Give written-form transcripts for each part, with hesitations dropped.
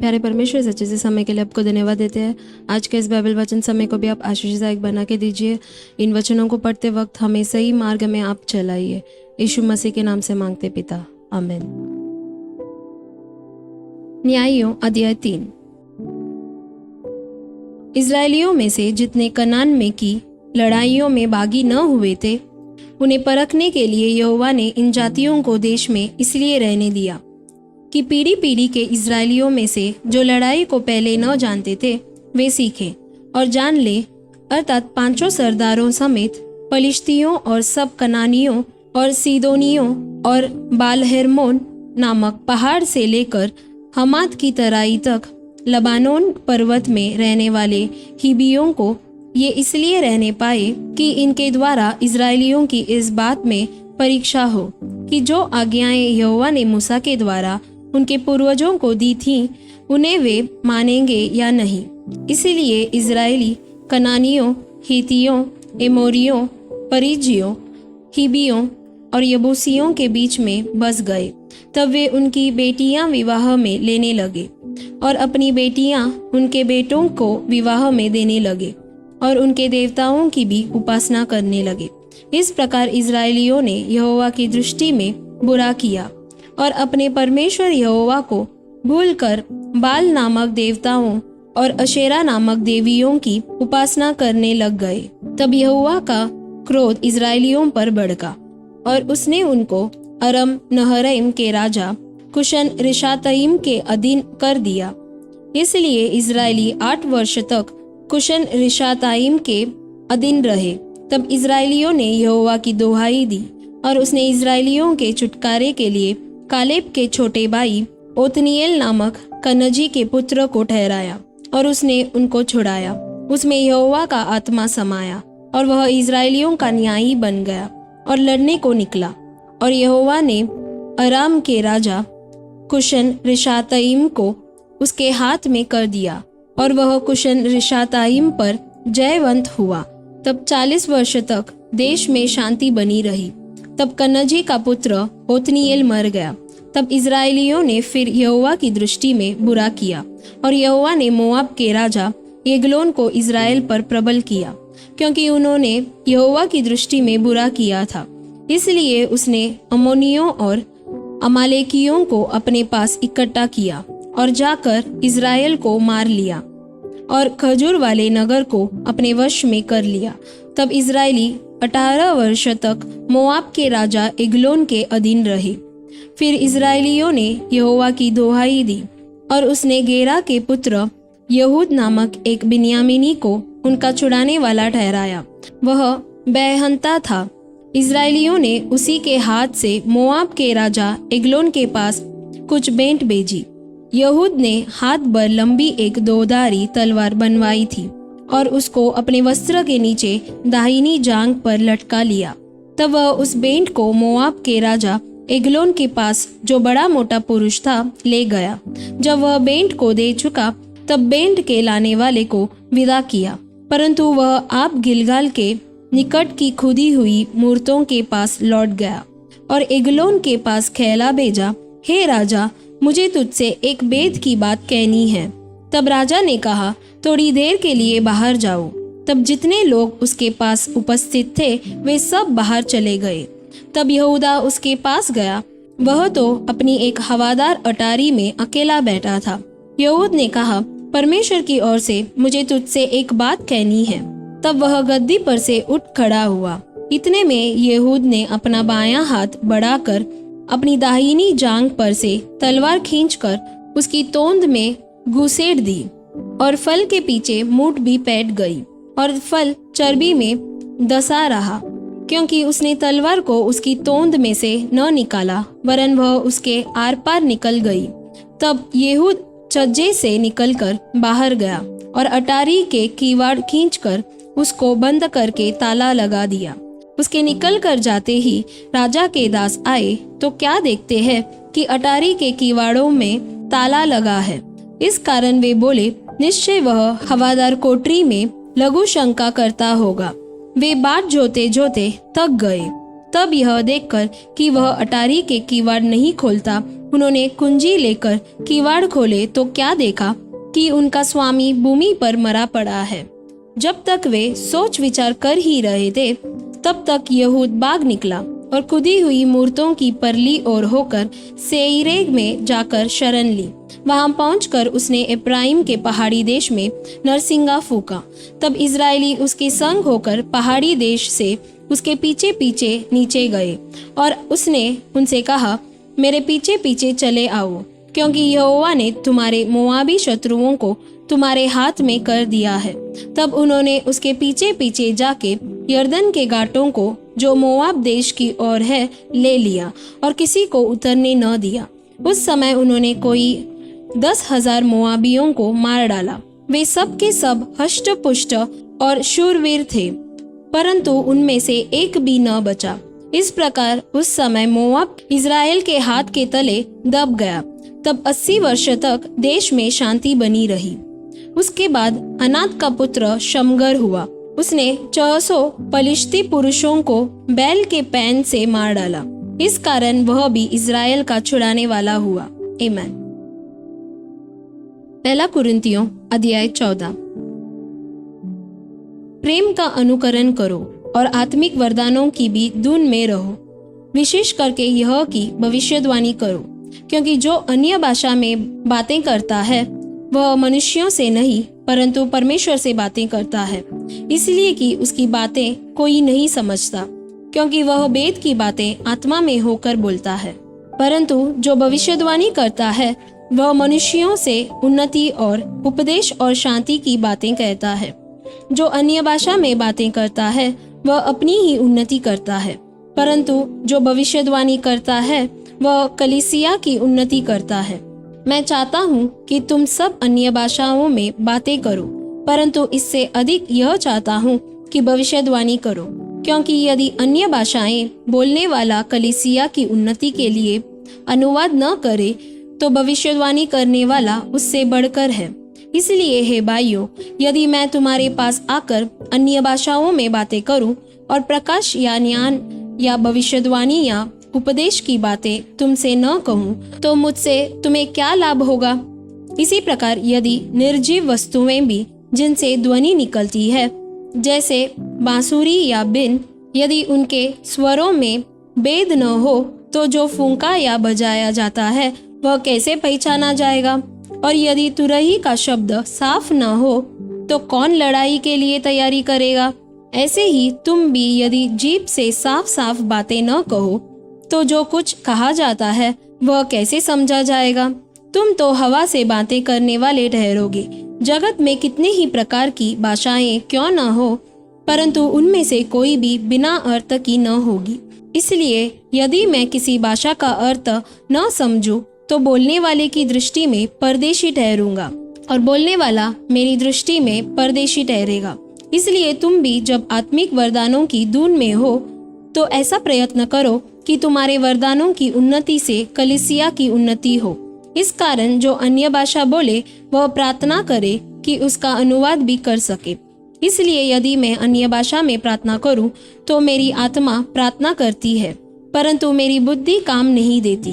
प्यारे परमेश्वर, सच्चे से समय के लिए आपको धन्यवाद देते हैं। आज के इस बाइबल वचन समय को भी आप आशीषदायक बना के दीजिए। इन वचनों को पढ़ते वक्त हमें सही मार्ग में आप चलाइए। यीशु मसीह के नाम से मांगते पिता, आमीन। न्यायियों अध्याय 3। इस्राएलियों में से जितने कनान में की लड़ाइयों में बागी न हुए थे, उन्हें परखने के लिए यहोवा ने इन जातियों को देश में इसलिए रहने दिया कि पीढ़ी पीढ़ी के इस्राएलियों में से जो लड़ाई को पहले न जानते थे वे सीखें और जान ले, अर्थात 5 सरदारों समेत पलिश्तियों और सब कनानियों और सीदोनियों और बाल-हेर्मोन नामक पहाड़ से लेकर हमात की तराई तक लबानोन पर्वत में रहने वाले हिबियों को ये इसलिए रहने पाए कि इनके द्वारा इस्राएलियों की इस बात में परीक्षा हो कि जो आज्ञाएं यहोवा ने मूसा के द्वारा उनके पूर्वजों को दी थीं उन्हें वे मानेंगे या नहीं। इसीलिए इस्राएली कनानियों, हितियों, एमोरियों, परिज्जियों, हिबियों और यबूसियों के बीच में बस गए। तब वे उनकी बेटियां विवाह में लेने लगे और अपनी बेटियां उनके बेटों को विवाह में देने लगे और उनके देवताओं की भी उपासना करने लगे। इस प्रकार इस्राएलियों ने यहोवा की दृष्टि में बुरा किया और अपने परमेश्वर यहोवा को भूलकर बाल नामक देवताओं और अशेरा नामक देवियों की उपासना करने लग गए। तब यहोवा का क्रोध इस्राएलियों पर भड़का और उसने उनको अरम नहरैम के राजा कुशन रिशातईम के अधीन कर दिया। इसलिए इस्राएली 8 वर्ष तक कुशन रिशातईम के अधीन रहे। तब इस्राएलियों ने यहोवा की दुहाई दी और उसने इस्राएलियों के छुटकारे के लिए कालेब के छोटे भाई ओतनीएल नामक कनजी के पुत्र को ठहराया और उसने उनको छुड़ाया। उसमें यहोवा का आत्मा समाया और वह इस्राएलियों का न्यायी बन गया और लड़ने को निकला। और यहोवा ने अराम के राजा कुशन रिशातईम को उसके हाथ में कर दिया और वह कुशन रिशातईम पर जयवंत हुआ। तब 40 वर्ष तक देश में शांति बनी रही। तब कनजी का पुत्र ओतनीएल मर गया। तब इस्राएलियों ने फिर यहोवा की दृष्टि में बुरा किया और यहोवा ने मोआब के राजा एग्लोन को इस्राएल पर प्रबल किया, क्योंकि उन्होंने यहोवा की दृष्टि में बुरा किया था। इसलिए उसने अम्मोनियों और अमालेकियों को अपने पास इकट्ठा किया और जाकर इस्राएल को मार लिया और खजूर वाले नगर को अपने वश में कर लिया। तब इस्राएली 18 वर्ष तक मोआब के राजा एग्लोन के अधीन रहे। फिर इस्राएलियों ने यहोवा की दुहाई दी और उसने गेरा के पुत्र यहूद नामक एक बिन्यामीनी को उनका छुड़ाने वाला ठहराया। वह बेहंता था। इस्राएलियों ने उसी के हाथ से मोआब के राजा एग्लोन के पास कुछ भेंट भेजी। यहूद ने हाथ भर लंबी एक 2धारी तलवार बनवाई थी और उसको अपने वस्त्र के नीचे दाहिनी जांघ पर लटका लिया। तब वह उस भेंट को मोआब के राजा एग्लोन के पास, जो बड़ा मोटा पुरुष था, ले गया। जब वह भेंट को दे चुका तब भेंट के लाने वाले को विदा किया, परंतु वह आप गिलगाल के निकट की खुदी हुई मूर्तों के पास लौट गया और एग्लोन के पास कहला भेजा, हे राजा, मुझे तुझसे एक भेद की बात कहनी है। तब राजा ने कहा, थोड़ी देर के लिए बाहर जाओ। तब जितने लोग उसके पास उपस्थित थे वे सब बाहर चले गए। तब यहूदा उसके पास गया। वह तो अपनी एक हवादार अटारी में अकेला बैठा था। यहूद ने कहा, परमेश्वर की ओर से मुझे तुझसे एक बात कहनी है। तब वह गद्दी पर से उठ खड़ा हुआ। इतने में यहूद ने अपना बायां हाथ बढ़ाकर अपनी दाहिनी जांघ पर से तलवार खींचकर उसकी तोंद में घुसेड़ दी और फल के पीछे मूठ भी पैठ गई और फल चर्बी में दसा रहा, क्योंकि उसने तलवार को उसकी तोंद में से न निकाला, वरन वह उसके आर पार निकल गई। तब यहूद छज्जे से निकलकर बाहर गया और अटारी के कीवाड़ खींचकर उसको बंद करके ताला लगा दिया। उसके निकल कर जाते ही राजा के दास आए तो क्या देखते हैं कि अटारी के किवाड़ों में ताला लगा है। इस कारण वे बोले, निश्चय वह हवादार कोठरी में लघु शंका करता होगा। वे बाट जोते जोते थक गए। तब यह देखकर कि वह अटारी के किवाड़ नहीं खोलता, उन्होंने कुंजी लेकर किवाड़ खोले तो क्या देखा कि उनका स्वामी भूमि पर मरा पड़ा है। जब तक वे सोच विचार कर ही रहे थे, तब तक यहूद भाग निकला और खुदी हुई मूर्तों की परली ओर होकर सेईरे में जाकर शरण ली। वहां पहुंचकर उसने एप्राइम के पहाड़ी देश में नरसिंगा फूका। तब इजरायली उसके संग होकर पहाड़ी देश से उसके पीछे पीछे नीचे गए और उसने उनसे कहा, मेरे पीछे पीछे चले आओ, क्योंकि यहोवा ने तुम्हारे मोआबी शत्रुओं को तुम्हारे हाथ में कर दिया है। तब उन्होंने उसके पीछे पीछे जाके यरदन के घाटों को जो मोआब देश की ओर है ले लिया और किसी को उतरने न दिया। उस समय उन्होंने कोई 10,000 मोआबियों को मार डाला। वे सब के सब हष्ट पुष्ट और शूरवीर थे, परंतु उनमें से एक भी न बचा। इस प्रकार उस समय मोआब इज़राइल के हाथ के तले दब गया। तब 80 वर्ष तक देश में शांति बनी रही। उसके बाद अनात का पुत्र शमगर हुआ। उसने 400 पलिश्ती पुरुषों को बैल के पैन से मार डाला। इस कारण वह भी इज़राइल का छुड़ाने वाला हुआ। आमीन। पहला कुरिन्थियों अध्याय 14। प्रेम का अनुकरण करो और आत्मिक वरदानों की भी धुन में रहो, विशेष करके यह कि भविष्यवाणी करो, क्योंकि जो अन्य भाषा में बातें करता है वह मनुष्यों से नहीं परंतु परमेश्वर से बातें करता है, इसलिए कि उसकी बातें कोई नहीं समझता, क्योंकि वह वेद की बातें आत्मा में होकर बोलता है। परंतु जो भविष्यवाणी करता है वह मनुष्यों से उन्नति और उपदेश और शांति की बातें कहता है। जो अन्य भाषा में बातें करता है वह अपनी ही उन्नति करता है, परंतु जो भविष्यवाणी करता है वह कलीसिया की उन्नति करता है। मैं चाहता हूँ कि तुम सब अन्य भाषाओं में बातें करो, परंतु इससे अधिक यह चाहता हूँ कि भविष्यवाणी करो, क्योंकि यदि अन्य भाषाएं बोलने वाला कलीसिया की उन्नति के लिए अनुवाद न करे तो भविष्यवाणी करने वाला उससे बढ़कर है। इसलिए हे भाइयों, यदि मैं तुम्हारे पास आकर अन्य भाषाओं में बातें करूं और प्रकाश या ज्ञान या भविष्यवाणी या उपदेश की बातें तुमसे न कहूं, तो मुझसे तुम्हें क्या लाभ होगा? इसी प्रकार यदि निर्जीव वस्तुएं भी जिनसे ध्वनि निकलती है, जैसे बांसुरी या बिन, यदि उनके स्वरों में भेद न हो, तो जो फूंका या बजाया जाता है वह कैसे पहचाना जाएगा? और यदि तुरही का शब्द साफ न हो, तो कौन लड़ाई के लिए तैयारी करेगा? ऐसे ही तुम भी यदि जीभ से साफ साफ बातें न कहो, तो जो कुछ कहा जाता है वह कैसे समझा जाएगा? तुम तो हवा से बातें करने वाले ठहरोगे। जगत में कितने ही प्रकार की भाषाएं क्यों न हो, परंतु उनमें से कोई भी बिना अर्थ की न होगी। इसलिए यदि मैं किसी भाषा का अर्थ न समझूं, तो बोलने वाले की दृष्टि में परदेशी ठहरूंगा और बोलने वाला मेरी दृष्टि में परदेशी ठहरेगा। इसलिए तुम भी जब आत्मिक वरदानों की धुन में हो, तो ऐसा प्रयत्न करो कि तुम्हारे वरदानों की उन्नति से कलीसिया की उन्नति हो। इस कारण जो अन्य भाषा बोले वह प्रार्थना करे कि उसका अनुवाद भी कर सके। इसलिए यदि मैं अन्य भाषा में प्रार्थना करूं, तो मेरी आत्मा प्रार्थना करती है, परंतु मेरी बुद्धि काम नहीं देती।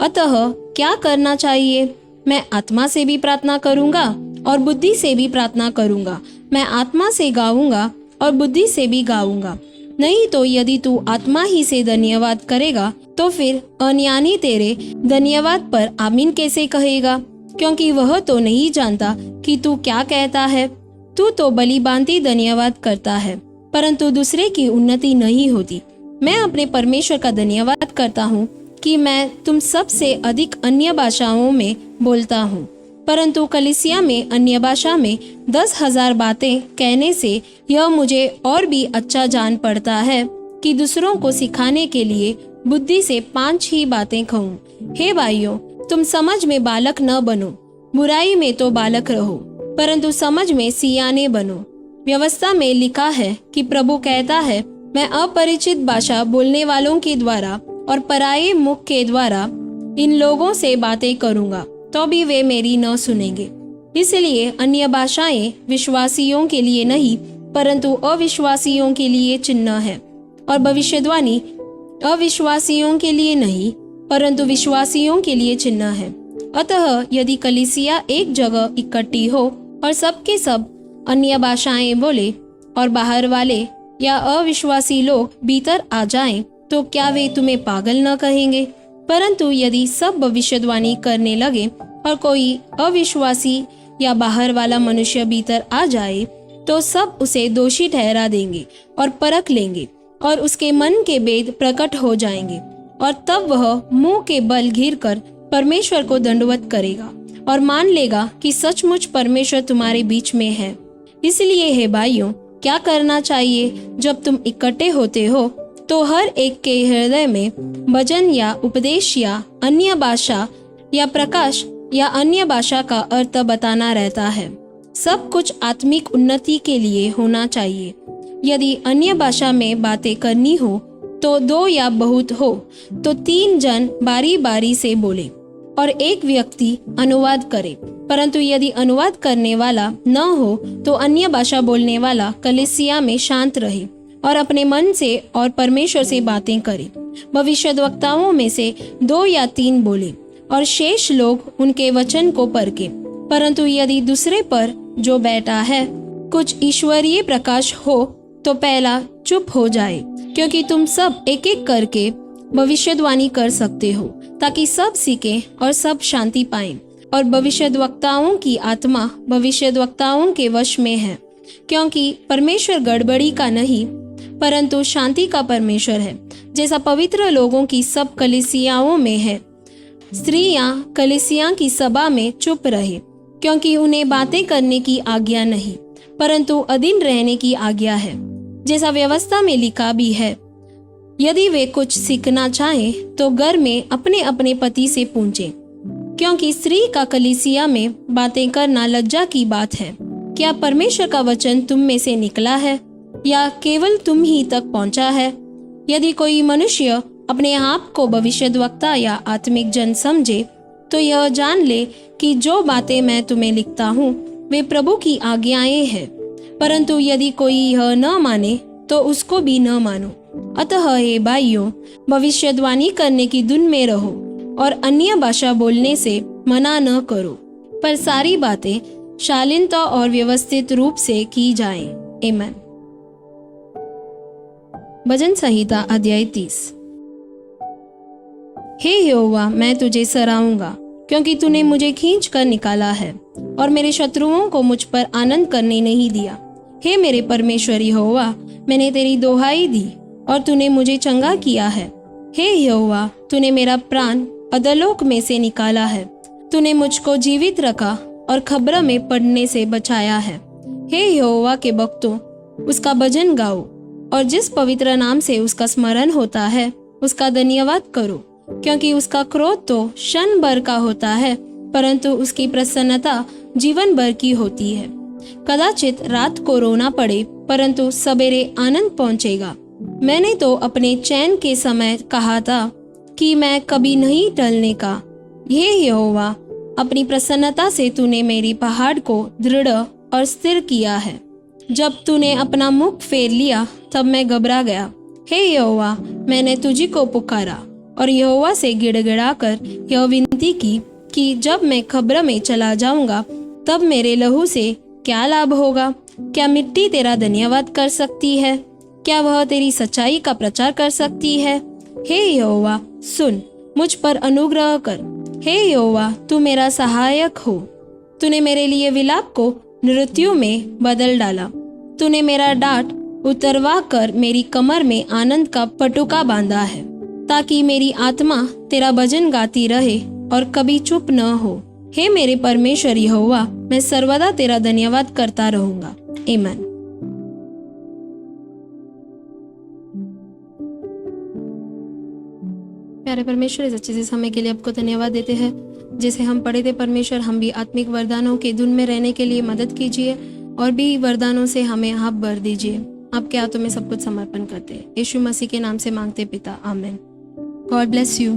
अतः क्या करना चाहिए? मैं आत्मा से भी प्रार्थना करूंगा और बुद्धि से भी प्रार्थना करूंगा। मैं आत्मा से गाऊंगा और बुद्धि से भी गाऊंगा। नहीं तो यदि तू आत्मा ही से धन्यवाद करेगा, तो फिर अज्ञानी तेरे धन्यवाद पर आमीन कैसे कहेगा? क्योंकि वह तो नहीं जानता कि तू क्या कहता है। तू तो भली भांति धन्यवाद करता है, परंतु दूसरे की उन्नति नहीं होती। मैं अपने परमेश्वर का धन्यवाद करता हूँ कि मैं तुम सब से अधिक अन्य भाषाओं में बोलता हूँ, परंतु कलीसिया में अन्य भाषा में 10,000 बातें कहने से यह मुझे और भी अच्छा जान पड़ता है कि दूसरों को सिखाने के लिए बुद्धि से 5 ही बातें कहूँ। हे भाइयों, तुम समझ में बालक न बनो, बुराई में तो बालक रहो, परंतु समझ में सियाने बनो। व्यवस्था में लिखा है कि प्रभु कहता है, मैं अपरिचित भाषा बोलने वालों के द्वारा और पराये मुख के द्वारा इन लोगों से बातें करूंगा, तो भी वे मेरी न सुनेंगे। इसलिए अन्य भाषाएं विश्वासियों के लिए नहीं, परंतु अविश्वासियों के लिए चिन्ह है, और भविष्यवाणी अविश्वासियों के लिए नहीं, परंतु विश्वासियों के लिए चिन्ह है। अतः यदि कलीसिया एक जगह इकट्ठी हो और सबके सब अन्य भाषाएं बोले और बाहर वाले या अविश्वासी लोग भीतर आ जाएं, तो क्या वे तुम्हें पागल न कहेंगे? परंतु यदि सब भविष्यवाणी करने लगे और कोई अविश्वासी या बाहर वाला मनुष्य भीतर आ जाए, तो सब उसे दोषी ठहरा देंगे और परख लेंगे और उसके मन के भेद प्रकट हो जाएंगे, और तब वह मुंह के बल घिरकर परमेश्वर को दंडवत करेगा और मान लेगा कि सचमुच परमेश्वर तुम्हारे बीच में है। इसलिए हे भाइयों, क्या करना चाहिए? जब तुम इकट्ठे होते हो तो हर एक के हृदय में भजन या उपदेश या अन्य भाषा या प्रकाश या अन्य भाषा का अर्थ बताना रहता है। सब कुछ आत्मिक उन्नति के लिए होना चाहिए। यदि अन्य भाषा में बातें करनी हो तो 2 या बहुत हो तो 3 जन बारी बारी से बोले और एक व्यक्ति अनुवाद करे। परंतु यदि अनुवाद करने वाला न हो तो अन्य भाषा बोलने वाला कलीसिया में शांत रहे और अपने मन से और परमेश्वर से बातें करे। भविष्यद्वक्ताओं में से 2 या 3 बोले और शेष लोग उनके वचन को परखे। परंतु यदि दूसरे पर जो बैठा है कुछ ईश्वरीय प्रकाश हो तो पहला चुप हो जाए, क्योंकि तुम सब एक एक करके भविष्यवाणी कर सकते हो, ताकि सब सीखें और सब शांति पाएं। और भविष्यद्वक्ताओं की आत्मा भविष्यद्वक्ताओं के वश में है, क्योंकि परमेश्वर गड़बड़ी का नहीं परंतु शांति का परमेश्वर है, जैसा पवित्र लोगों की सब कलीसियाओं में है। स्त्रियां कलीसिया की सभा में चुप रहे, क्योंकि उन्हें बातें करने की आज्ञा नहीं परंतु अधीन रहने की आज्ञा है, जैसा व्यवस्था में लिखा भी है। यदि वे कुछ सीखना चाहें तो घर में अपने अपने पति से पूछें, क्योंकि स्त्री का कलीसिया में बातें करना लज्जा की बात है। क्या परमेश्वर का वचन तुम में से निकला है या केवल तुम ही तक पहुंचा है? यदि कोई मनुष्य अपने आप को भविष्यद्वक्ता या आत्मिक जन समझे तो यह जान ले कि जो बातें मैं तुम्हें लिखता हूँ वे प्रभु की आज्ञाएं हैं। परंतु यदि कोई यह न माने तो उसको भी न मानो। अतः हे भाइयों, भविष्यवाणी करने की धुन में रहो और अन्य भाषा बोलने से मना न करो, पर सारी बातें शालीनता और व्यवस्थित रूप से की जाएं। आमीन। भजन संहिता अध्याय 30। हे यहोवा, मैं तुझे सराहूंगा, क्योंकि तूने मुझे खींच कर निकाला है और मेरे शत्रुओं को मुझ पर आनंद करने नहीं दिया। हे मेरे परमेश्वर यहोवा, मैंने तेरी दोहाई दी और तूने मुझे चंगा किया है। हे यहोवा, तूने मेरा प्राण अधोलोक में से निकाला है। तूने मुझको जीवित रखा और खबर में पड़ने से बचाया है। हे यहोवा के भक्तों, उसका भजन गाओ और जिस पवित्र नाम से उसका स्मरण होता है उसका धन्यवाद करो, क्योंकि उसका क्रोध तो क्षण भर का होता है परंतु उसकी प्रसन्नता जीवन भर की होती है। कदाचित रात को रोना पड़े परंतु सवेरे आनंद पहुंचेगा। मैंने तो अपने चैन के समय कहा था कि मैं कभी नहीं टलने का। हे यहोवा, अपनी प्रसन्नता से तूने मेरी पहाड़ को दृढ़ और स्थिर किया है। जब तूने अपना मुख फेर लिया तब मैं घबरा गया। हे यहोवा, मैंने तुझी को पुकारा और यहोवा से गिड़गिड़ा कर यह विनती की कि जब मैं खबर में चला जाऊंगा तब मेरे लहू से क्या लाभ होगा? क्या मिट्टी तेरा धन्यवाद कर सकती है? क्या वह तेरी सच्चाई का प्रचार कर सकती है? हे यहोवा, सुन, मुझ पर अनुग्रह कर। हे यहोवा, तू मेरा सहायक हो। तूने मेरे लिए विलाप को नृत्यों में बदल डाला। तूने मेरा डांट उतरवा कर मेरी कमर में आनंद का पटुका बांधा है, ताकि मेरी आत्मा तेरा भजन गाती रहे और कभी चुप न हो। हे मेरे परमेश्वर यहोवा, मैं सर्वदा तेरा धन्यवाद करता रहूंगा। आमीन। प्यारे परमेश्वर, इस अच्छे से समय के लिए आपको धन्यवाद देते हैं। जैसे हम पढ़े थे परमेश्वर, हम भी आत्मिक वरदानों के धुन में रहने के लिए मदद कीजिए और भी वरदानों से हमें आप भर दीजिए। आपके हाथों में सब कुछ समर्पण करते हैं। यीशु मसीह के नाम से मांगते पिता, आमीन। God bless you.